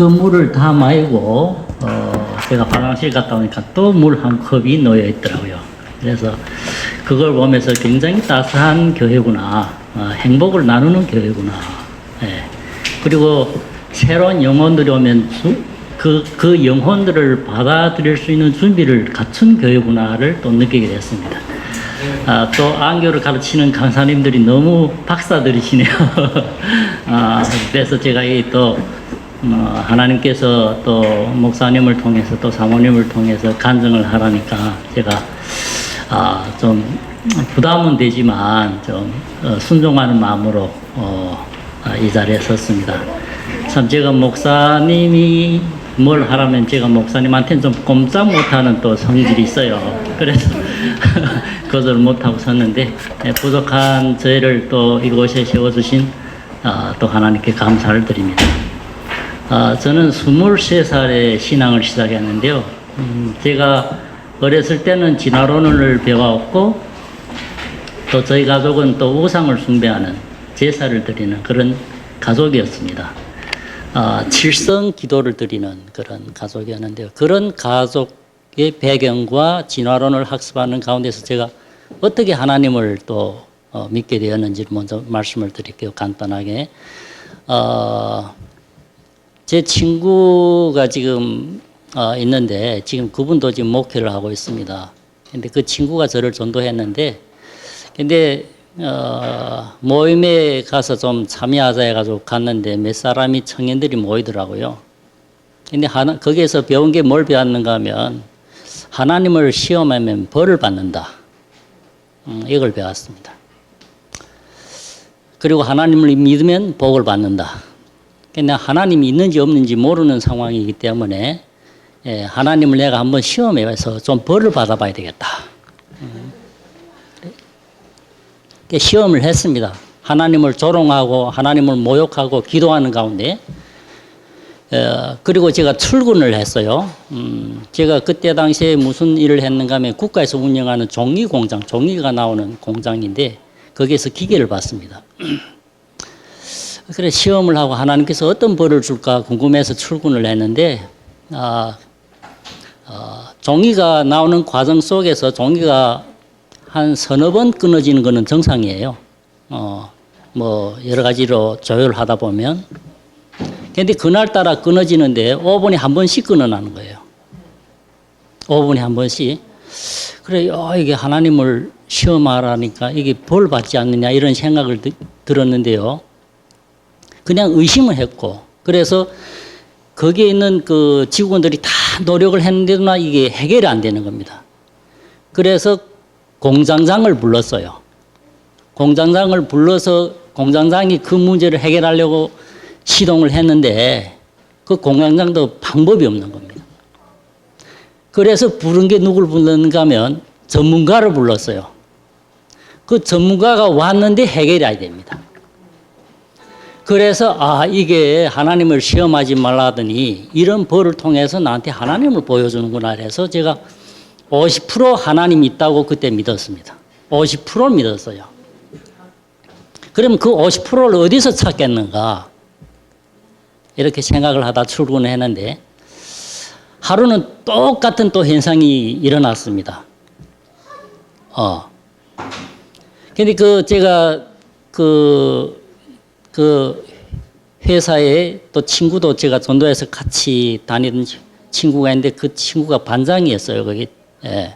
그 물을 다 마시고 제가 화장실 갔다 오니까 또 물 한 컵이 놓여 있더라고요. 그래서 그걸 보면서 굉장히 따스한 교회구나, 행복을 나누는 교회구나. 예. 그리고 새로운 영혼들이 오면 그 영혼들을 받아들일 수 있는 준비를 갖춘 교회구나를 또 느끼게 됐습니다. 또 안교를 가르치는 강사님들이 너무 박사들이시네요. 그래서 제가 또 하나님께서 또 목사님을 통해서 또 사모님을 통해서 간증을 하라니까 제가 좀 부담은 되지만 좀 순종하는 마음으로 이 자리에 섰습니다. 참 제가 목사님이 뭘 하라면 제가 목사님한테는 좀 꼼짝 못하는 또 성질이 있어요. 그래서 거절 못하고 섰는데 부족한 저희를 또 이곳에 세워주신 또 하나님께 감사를 드립니다. 저는 23살에 신앙을 시작했는데요. 제가 어렸을 때는 진화론을 배워왔고 또 저희 가족은 또 우상을 숭배하는 제사를 드리는 그런 가족이었습니다. 칠성 기도를 드리는 그런 가족이었는데요. 그런 가족의 배경과 진화론을 학습하는 가운데서 제가 어떻게 하나님을 또 믿게 되었는지 먼저 말씀을 드릴게요. 간단하게. 제 친구가 지금 있는데 지금 그분도 지금 목회를 하고 있습니다. 근데 그 친구가 저를 전도했는데 근데 모임에 가서 좀 참여하자 해가지고 갔는데 몇 사람이 청년들이 모이더라고요. 근데 거기에서 배운 게 뭘 배웠는가 하면 하나님을 시험하면 벌을 받는다. 이걸 배웠습니다. 그리고 하나님을 믿으면 복을 받는다. 근데 하나님이 있는지 없는지 모르는 상황이기 때문에 하나님을 내가 한번 시험해서 좀 벌을 받아봐야 되겠다. 시험을 했습니다. 하나님을 조롱하고 하나님을 모욕하고 기도하는 가운데 그리고 제가 출근을 했어요. 제가 그때 당시에 무슨 일을 했는가 하면 국가에서 운영하는 종이 공장, 종이가 나오는 공장인데 거기에서 기계를 봤습니다. 그래 시험을 하고 하나님께서 어떤 벌을 줄까 궁금해서 출근을 했는데 종이가 나오는 과정 속에서 종이가 한 서너 번 끊어지는 것은 정상이에요. 뭐 여러 가지로 조율하다 보면. 근데 그날따라 끊어지는데 5분에 한 번씩 끊어나는 거예요. 5분에 한 번씩. 그래 이게 하나님을 시험하라니까 이게 벌 받지 않느냐 이런 생각을 들었는데요. 그냥 의심을 했고 그래서 거기에 있는 그 직원들이 다 노력을 했는데도 이게 해결이 안 되는 겁니다. 그래서 공장장을 불렀어요. 공장장을 불러서 공장장이 그 문제를 해결하려고 시동을 했는데 그 공장장도 방법이 없는 겁니다. 그래서 부른 게 누굴 불렀는가 하면 전문가를 불렀어요. 그 전문가가 왔는데 해결이 안 됩니다. 그래서 이게 하나님을 시험하지 말라 하더니 이런 벌을 통해서 나한테 하나님을 보여주는구나 해서 제가 50% 하나님이 있다고 그때 믿었습니다. 50%를 믿었어요. 그럼 그 50%를 어디서 찾겠는가 이렇게 생각을 하다 출근을 했는데 하루는 똑같은 또 현상이 일어났습니다. 근데 제가 그 회사에 또 친구도 제가 전도해서 같이 다니던 친구가 있는데 그 친구가 반장이었어요, 거기. 예.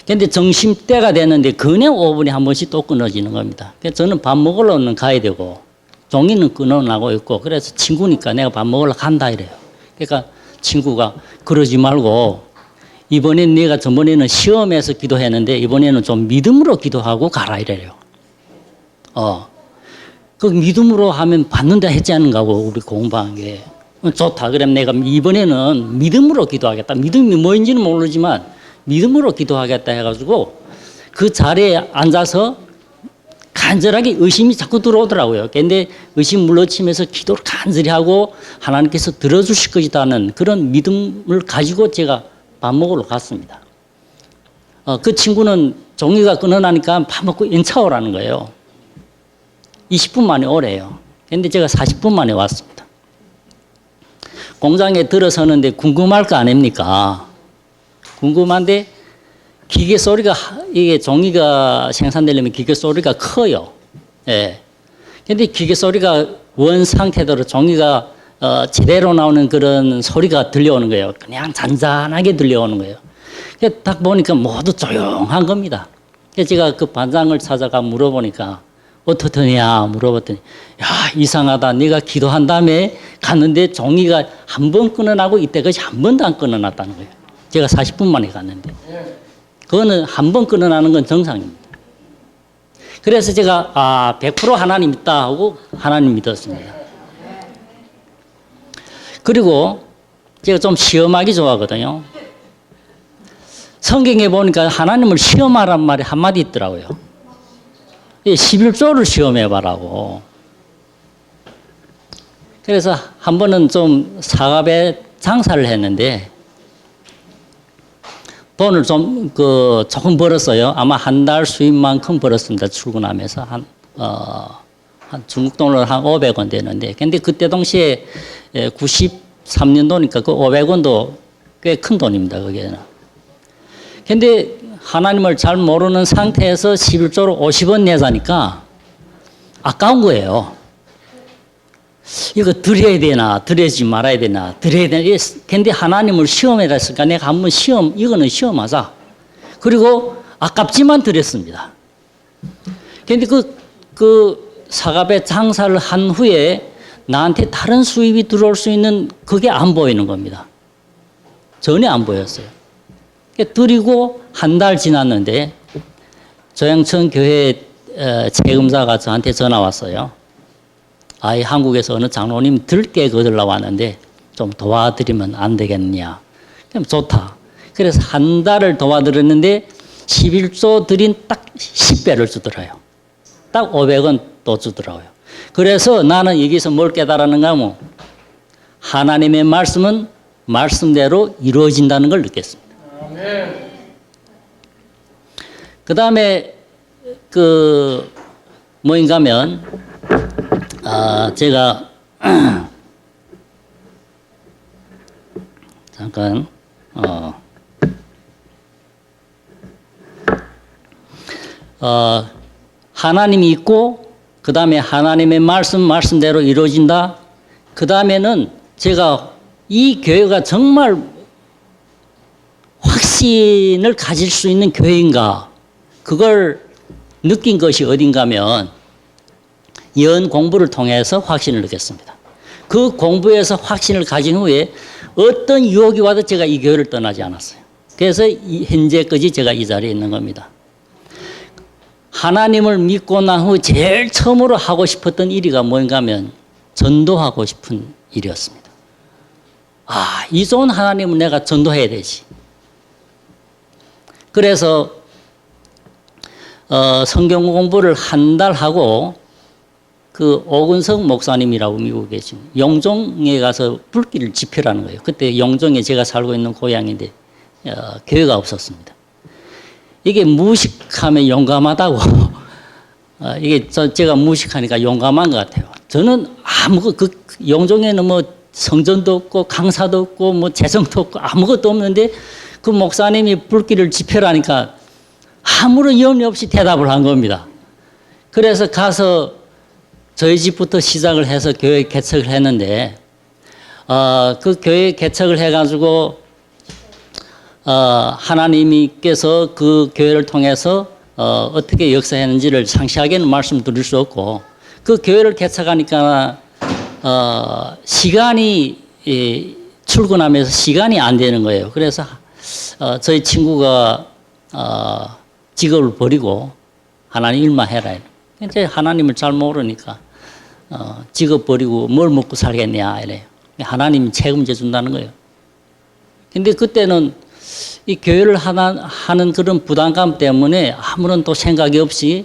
근데 점심때가 됐는데 그냥 5분에 한 번씩 또 끊어지는 겁니다. 그래서 저는 밥 먹으러는 가야 되고 종이는 끊어나고 있고 그래서 친구니까 내가 밥 먹으러 간다 이래요. 그러니까 친구가 그러지 말고 이번엔 내가 전번에는 시험에서 기도했는데 이번에는 좀 믿음으로 기도하고 가라 이래요. 그 믿음으로 하면 받는다 했지 않은가 고 우리 공부한 게. 좋다. 그럼 내가 이번에는 믿음으로 기도하겠다. 믿음이 뭐인지는 모르지만 믿음으로 기도하겠다 해가지고 그 자리에 앉아서 간절하게 의심이 자꾸 들어오더라고요. 근데 의심 물러치면서 기도를 간절히 하고 하나님께서 들어주실 것이라는 그런 믿음을 가지고 제가 밥 먹으러 갔습니다. 그 친구는 종이가 끊어나니까 밥 먹고 연차 오라는 거예요. 20분 만에 오래요. 근데 제가 40분 만에 왔습니다. 공장에 들어서는데 궁금할 거 아닙니까? 궁금한데 기계 소리가 이게 종이가 생산되려면 기계 소리가 커요. 예. 근데 기계 소리가 원 상태대로 종이가 제대로 나오는 그런 소리가 들려오는 거예요. 그냥 잔잔하게 들려오는 거예요. 딱 보니까 모두 조용한 겁니다. 그래서 제가 그 반장을 찾아가 물어보니까 어떻더냐 물어봤더니 야 이상하다. 네가 기도한 다음에 갔는데 종이가 한 번 끊어나고 이때까지 한 번도 안 끊어났다는 거예요. 제가 40분 만에 갔는데 그거는 한 번 끊어나는 건 정상입니다. 그래서 제가 100% 하나님 있다 하고 하나님 믿었습니다. 그리고 제가 좀 시험하기 좋아하거든요. 성경에 보니까 하나님을 시험하란 말이 한마디 있더라고요. 11조를 시험해봐라고. 그래서 한 번은 좀 사갑에 장사를 했는데 돈을 좀 조금 벌었어요. 아마 한 달 수입만큼 벌었습니다. 출근하면서 한 중국 돈으로 한 500원 되는데, 근데 그때 동시에 93년도니까 그 500원도 꽤 큰 돈입니다. 그게는. 근데 하나님을 잘 모르는 상태에서 11조로 50원 내자니까 아까운 거예요. 이거 드려야 되나, 드리지 말아야 되나, 드려야 되나. 근데 하나님을 시험해라 했으니까 내가 한번 이거는 시험하자. 그리고 아깝지만 드렸습니다. 근데 그 사갑에 장사를 한 후에 나한테 다른 수입이 들어올 수 있는 그게 안 보이는 겁니다. 전혀 안 보였어요. 드리고 한 달 지났는데 조양천 교회 책임자가 저한테 전화 왔어요. 한국에서 어느 장로님 들깨 거들러 왔는데 좀 도와드리면 안 되겠냐. 그럼 좋다. 그래서 한 달을 도와드렸는데 11조 드린 딱 10배를 주더라고요. 딱 500원 또 주더라고요. 그래서 나는 여기서 뭘 깨달았는가 하면 하나님의 말씀은 말씀대로 이루어진다는 걸 느꼈습니다. 그 다음에 뭐인가 하면 제가 잠깐 하나님이 있고 그 다음에 하나님의 말씀대로 이루어진다. 그 다음에는 제가 이 교회가 정말 확신을 가질 수 있는 교회인가 그걸 느낀 것이 어딘가 하면 연 공부를 통해서 확신을 느꼈습니다. 그 공부에서 확신을 가진 후에 어떤 유혹이 와도 제가 이 교회를 떠나지 않았어요. 그래서 현재까지 제가 이 자리에 있는 겁니다. 하나님을 믿고 난 후 제일 처음으로 하고 싶었던 일이가 뭔가 하면 전도하고 싶은 일이었습니다. 이 좋은 하나님을 내가 전도해야 되지. 그래서 성경 공부를 한 달 하고 그 오근석 목사님이라고 미국에 계신 영종에 가서 불길을 지펴라는 거예요. 그때 영종에 제가 살고 있는 고향인데 교회가 없었습니다. 이게 무식하면 용감하다고 이게 제가 무식하니까 용감한 것 같아요. 저는 영종에는 뭐 성전도 없고 강사도 없고 뭐 재성도 없고 아무것도 없는데 그 목사님이 불길을 지펴라니까 아무런 염려 없이 대답을 한 겁니다. 그래서 가서 저희 집부터 시작을 해서 교회 개척을 했는데 그 교회 개척을 해가지고 하나님께서 그 교회를 통해서 어떻게 역사했는지를 상세하게는 말씀드릴 수 없고 그 교회를 개척하니까 시간이 출근하면서 시간이 안 되는 거예요. 그래서 저희 친구가 직업을 버리고 하나님 일만 해라. 이제 하나님을 잘 모르니까 직업 버리고 뭘 먹고 살겠냐 이래요. 하나님이 책임져 준다는 거예요. 근데 그때는 이 교회를 하는 그런 부담감 때문에 아무런 또 생각이 없이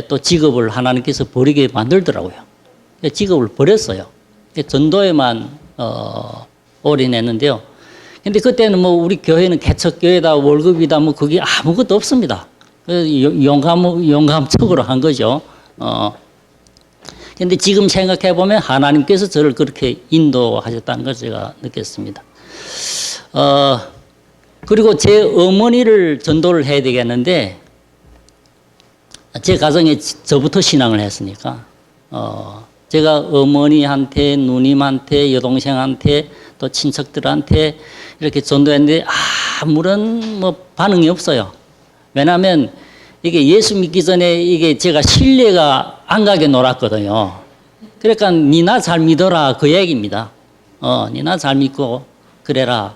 또 직업을 하나님께서 버리게 만들더라고요. 직업을 버렸어요. 전도에만 올인했는데요. 근데 그때는 뭐 우리 교회는 개척교회다 월급이다 뭐 그게 아무것도 없습니다. 용감척으로 한 거죠. 근데 지금 생각해 보면 하나님께서 저를 그렇게 인도하셨다는 것을 제가 느꼈습니다. 그리고 제 어머니를 전도를 해야 되겠는데, 제 가정에 저부터 신앙을 했으니까, 제가 어머니한테, 누님한테, 여동생한테, 또 친척들한테 이렇게 전도했는데, 아무런 반응이 없어요. 왜냐하면 이게 예수 믿기 전에 이게 제가 신뢰가 안 가게 놀았거든요. 그러니까 니나 잘 믿어라 그 얘기입니다. 니나 잘 믿고 그래라.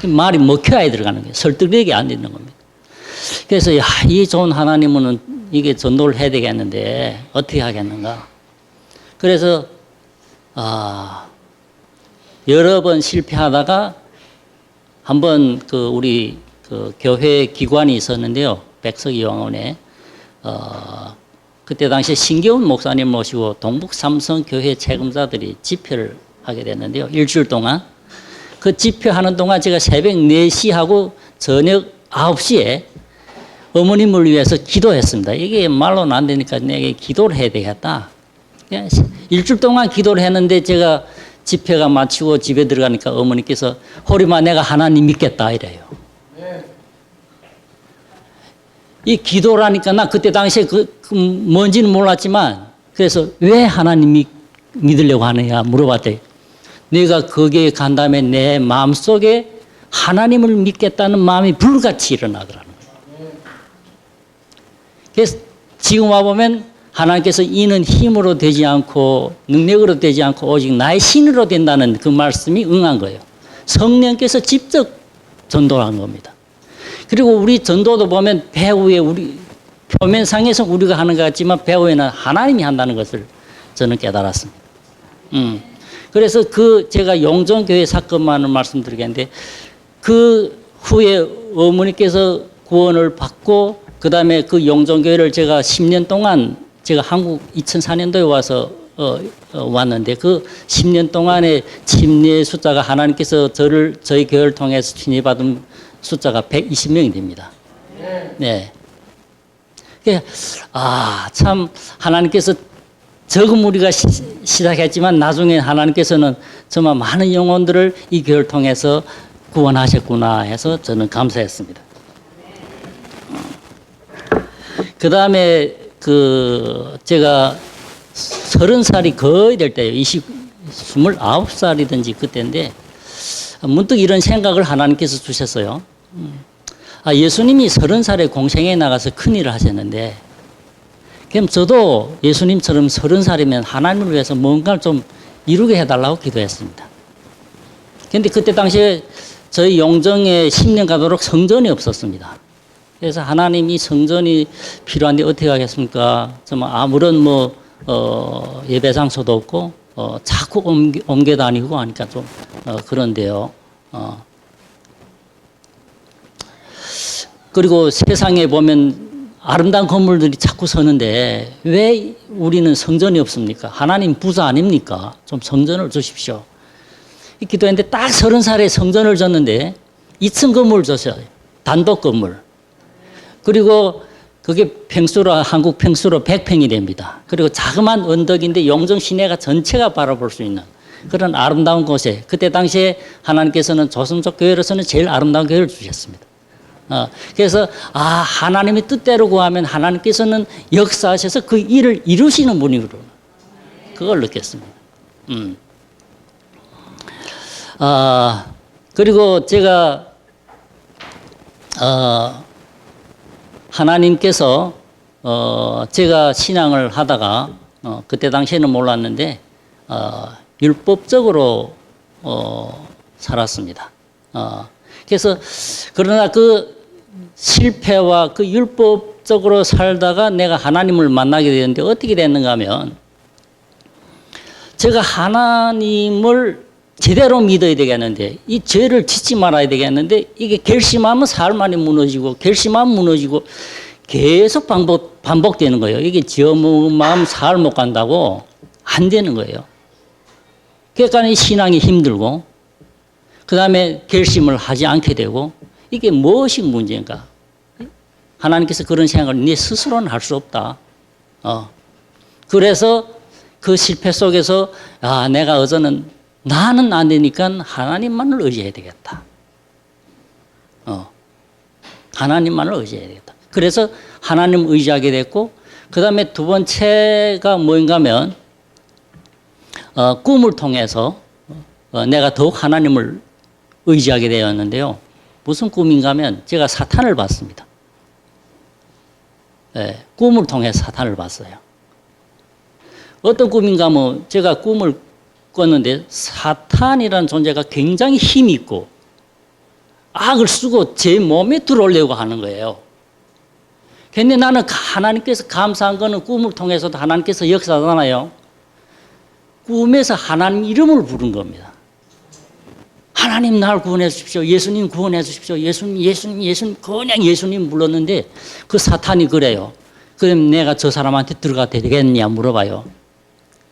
말이 먹혀야 들어가는 거예요. 설득력이 안 되는 겁니다. 그래서 이 좋은 하나님은 이게 전도를 해야 되겠는데 어떻게 하겠는가. 그래서 여러 번 실패하다가 한번 우리 교회 기관이 있었는데요. 백석이왕원에 그때 당시에 신계훈 목사님 모시고 동북 삼성 교회 책임자들이 집회를 하게 됐는데요. 일주일 동안 그 집회하는 동안 제가 새벽 4시 하고 저녁 9시에 어머님을 위해서 기도했습니다. 이게 말로는 안 되니까 내게 기도를 해야 되겠다. 일주일 동안 기도를 했는데 제가 집회가 마치고 집에 들어가니까 어머니께서 호리마 내가 하나님 믿겠다 이래요. 이 기도라니까 나 그때 당시에 뭔지는 몰랐지만 그래서 왜 하나님 믿으려고 하느냐 물어봤더니 내가 거기에 간 다음에 내 마음속에 하나님을 믿겠다는 마음이 불같이 일어나더라는 거예요. 그래서 지금 와보면 하나님께서 이는 힘으로 되지 않고 능력으로 되지 않고 오직 나의 신으로 된다는 그 말씀이 응한 거예요. 성령께서 직접 전도한 겁니다. 그리고 우리 전도도 보면 배후에 우리 표면상에서 우리가 하는 것 같지만 배후에는 하나님이 한다는 것을 저는 깨달았습니다. 그래서 제가 용정교회 사건만을 말씀드리겠는데 그 후에 어머니께서 구원을 받고 그 다음에 그 용정교회를 제가 10년 동안 제가 한국 2004년도에 와서 왔는데 그 10년 동안의 침례 숫자가 하나님께서 저희 교회를 통해서 침례받은 숫자가 120명이 됩니다. 네. 참 하나님께서 적은 우리가 시작했지만 나중에 하나님께서는 정말 많은 영혼들을 이 교회를 통해서 구원하셨구나 해서 저는 감사했습니다. 그 다음에 제가 30살이 거의 될 때예요. 29살이든지 그때인데 문득 이런 생각을 하나님께서 주셨어요. 예수님이 30살에 공생에 나가서 큰일을 하셨는데 그럼 저도 예수님처럼 30살이면 하나님을 위해서 뭔가를 좀 이루게 해달라고 기도했습니다. 그런데 그때 당시에 저희 용정에 10년 가도록 성전이 없었습니다. 그래서 하나님이 성전이 필요한데 어떻게 하겠습니까? 정말 아무런 예배 장소도 없고 자꾸 옮겨 다니고 하니까 좀 그런데요. 그리고 세상에 보면 아름다운 건물들이 자꾸 서는데 왜 우리는 성전이 없습니까? 하나님 부자 아닙니까? 좀 성전을 주십시오. 기도했는데 딱 30살에 성전을 졌는데 2층 건물을 줬어요. 단독 건물. 그리고 그게 한국 평수로 100평이 됩니다. 그리고 자그마한 언덕인데 용정 시내가 전체가 바라볼 수 있는 그런 아름다운 곳에 그때 당시에 하나님께서는 조선족 교회로서는 제일 아름다운 교회를 주셨습니다. 그래서 하나님의 뜻대로 구하면 하나님께서는 역사하셔서 그 일을 이루시는 분이구나. 그걸 느꼈습니다. 그리고 제가 하나님께서 제가 신앙을 하다가 그때 당시에는 몰랐는데 율법적으로 살았습니다. 그래서 그러나 그 실패와 그 율법적으로 살다가 내가 하나님을 만나게 되는데 어떻게 됐는가 하면 제가 하나님을 제대로 믿어야 되겠는데 이 죄를 짓지 말아야 되겠는데 이게 결심하면 삶만이 무너지고 결심하면 무너지고 계속 반복되는 거예요. 이게 지어먹은 마음 살 못 간다고 안 되는 거예요. 그러니까 이 신앙이 힘들고 그 다음에 결심을 하지 않게 되고 이게 무엇이 문제인가? 하나님께서 그런 생각을 네 스스로는 할 수 없다. 그래서 그 실패 속에서 내가 어제는 나는 안 되니까 하나님만을 의지해야 되겠다. 하나님만을 의지해야 되겠다. 그래서 하나님 의지하게 됐고, 그 다음에 두 번째가 뭐인가 하면 꿈을 통해서 내가 더욱 하나님을 의지하게 되었는데요. 무슨 꿈인가 하면 제가 사탄을 봤습니다. 네, 꿈을 통해 사탄을 봤어요. 어떤 꿈인가 하면 제가 꿈을 꿨는데 사탄이라는 존재가 굉장히 힘이 있고 악을 쓰고 제 몸에 들어오려고 하는 거예요. 근데 나는 하나님께서 감사한 거는 꿈을 통해서도 하나님께서 역사하잖아요. 꿈에서 하나님 이름을 부른 겁니다. 하나님 날 구원해 주십시오. 예수님 구원해 주십시오. 예수님 그냥 예수님 불렀는데 그 사탄이 그래요. 그럼 내가 저 사람한테 들어가도 되겠냐 물어봐요.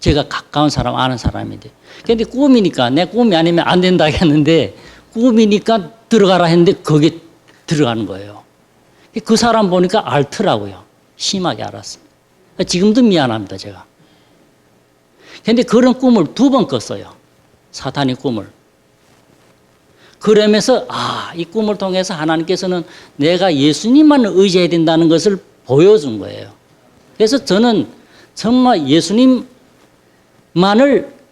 제가 가까운 사람 아는 사람인데. 근데 꿈이니까 내 꿈이 아니면 안 된다 했는데 꿈이니까 들어가라 했는데 거기 들어가는 거예요. 그 사람 보니까 앓더라고요. 심하게 앓았습니다. 지금도 미안합니다, 제가. 근데 그런 꿈을 2번 꿨어요. 사탄의 꿈을. 그러면서 이 꿈을 통해서 하나님께서는 내가 예수님만 의지해야 된다는 것을 보여준 거예요. 그래서 저는 정말 예수님만을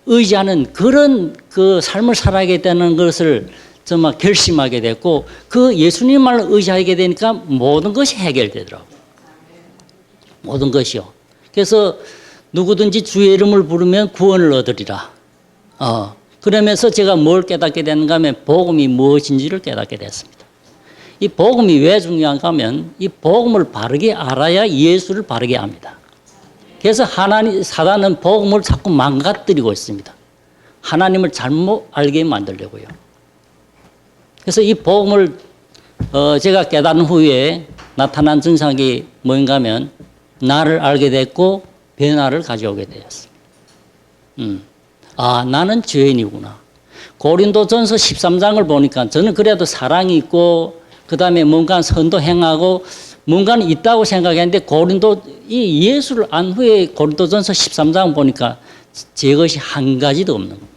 의지하는 그런 그 삶을 살아야겠다는 것을 정말 결심하게 됐고, 그 예수님만을 의지하게 되니까 모든 것이 해결되더라고요. 모든 것이요. 그래서 누구든지 주의 이름을 부르면 구원을 얻으리라. 그러면서 제가 뭘 깨닫게 되는가 하면 복음이 무엇인지를 깨닫게 됐습니다. 이 복음이 왜 중요한가 하면 이 복음을 바르게 알아야 예수를 바르게 압니다. 그래서 사단은 복음을 자꾸 망가뜨리고 있습니다. 하나님을 잘못 알게 만들려고요. 그래서 이 복음을 제가 깨달은 후에 나타난 증상이 뭔가 하면 나를 알게 됐고 변화를 가져오게 되었습니다. 나는 죄인이구나. 고린도전서 13장을 보니까 저는 그래도 사랑이 있고 그 다음에 뭔가 선도 행하고 뭔가는 있다고 생각했는데 이 예수를 안 후에 고린도전서 13장 보니까 제 것이 한 가지도 없는 겁니다.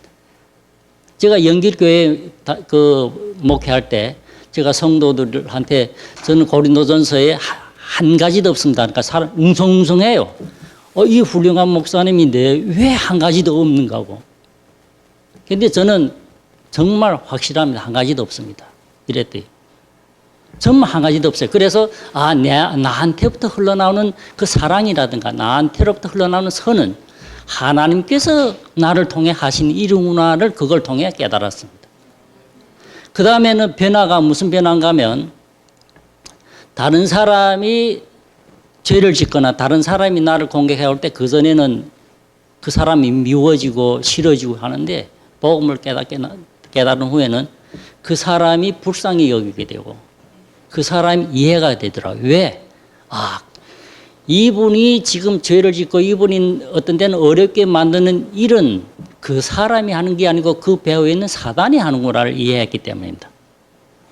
제가 영길교회 목회할 때 제가 성도들한테 저는 고린도전서에 한 가지도 없습니다. 그러니까 사람 웅성웅성해요. 이 훌륭한 목사님인데 왜 한 가지도 없는가고. 근데 저는 정말 확실합니다. 한 가지도 없습니다. 이랬더니. 정말 한 가지도 없어요. 그래서 나한테부터 흘러나오는 그 사랑이라든가 나한테로부터 흘러나오는 선은 하나님께서 나를 통해 하신 일이구나를 그걸 통해 깨달았습니다. 그 다음에는 변화가 무슨 변화인가 하면 다른 사람이 죄를 짓거나 다른 사람이 나를 공격해 올 때 그전에는 그 사람이 미워지고 싫어지고 하는데 복음을 깨달은 후에는 그 사람이 불쌍히 여기게 되고 그 사람이 이해가 되더라고요. 왜? 이분이 지금 죄를 짓고 이분이 어떤 데는 어렵게 만드는 일은 그 사람이 하는 게 아니고 그 배후에 있는 사단이 하는구나를 이해했기 때문입니다.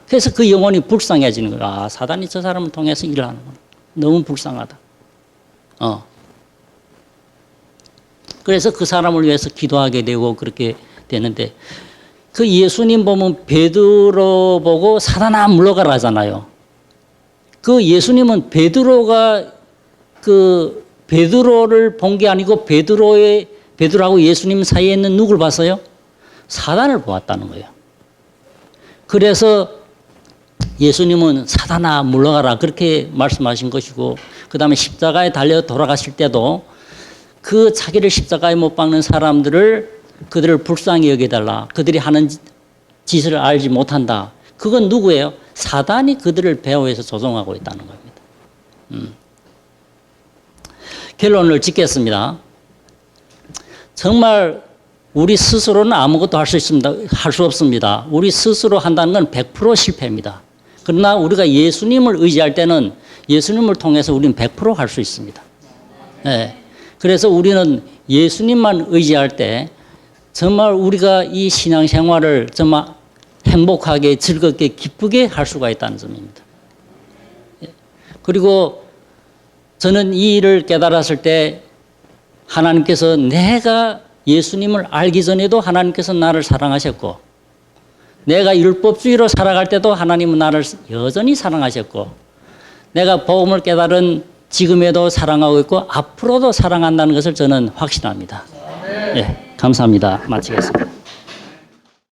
그래서 그 영혼이 불쌍해지는 거예요. 사단이 저 사람을 통해서 일을 하는구나. 너무 불쌍하다. 그래서 그 사람을 위해서 기도하게 되고 그렇게 되는데 그 예수님 보면 베드로 보고 사단아 물러가라 하잖아요. 그 예수님은 베드로를 본 게 아니고 베드로하고 예수님 사이에 있는 누굴 봤어요? 사단을 보았다는 거예요. 그래서 예수님은 사단아 물러가라 그렇게 말씀하신 것이고 그 다음에 십자가에 달려 돌아가실 때도 그 자기를 십자가에 못 박는 사람들을 그들을 불쌍히 여겨달라. 그들이 하는 짓을 알지 못한다. 그건 누구예요? 사단이 그들을 배후에서 조종하고 있다는 겁니다. 결론을 짓겠습니다. 정말 우리 스스로는 아무것도 할 수 없습니다. 우리 스스로 한다는 건 100% 실패입니다. 그러나 우리가 예수님을 의지할 때는 예수님을 통해서 우리는 100% 할 수 있습니다. 네. 그래서 우리는 예수님만 의지할 때 정말 우리가 이 신앙생활을 정말 행복하게 즐겁게 기쁘게 할 수가 있다는 점입니다. 그리고 저는 이 일을 깨달았을 때 하나님께서 내가 예수님을 알기 전에도 하나님께서 나를 사랑하셨고 내가 율법주의로 살아갈 때도 하나님은 나를 여전히 사랑하셨고 내가 복음을 깨달은 지금에도 사랑하고 있고 앞으로도 사랑한다는 것을 저는 확신합니다. 예, 감사합니다. 마치겠습니다.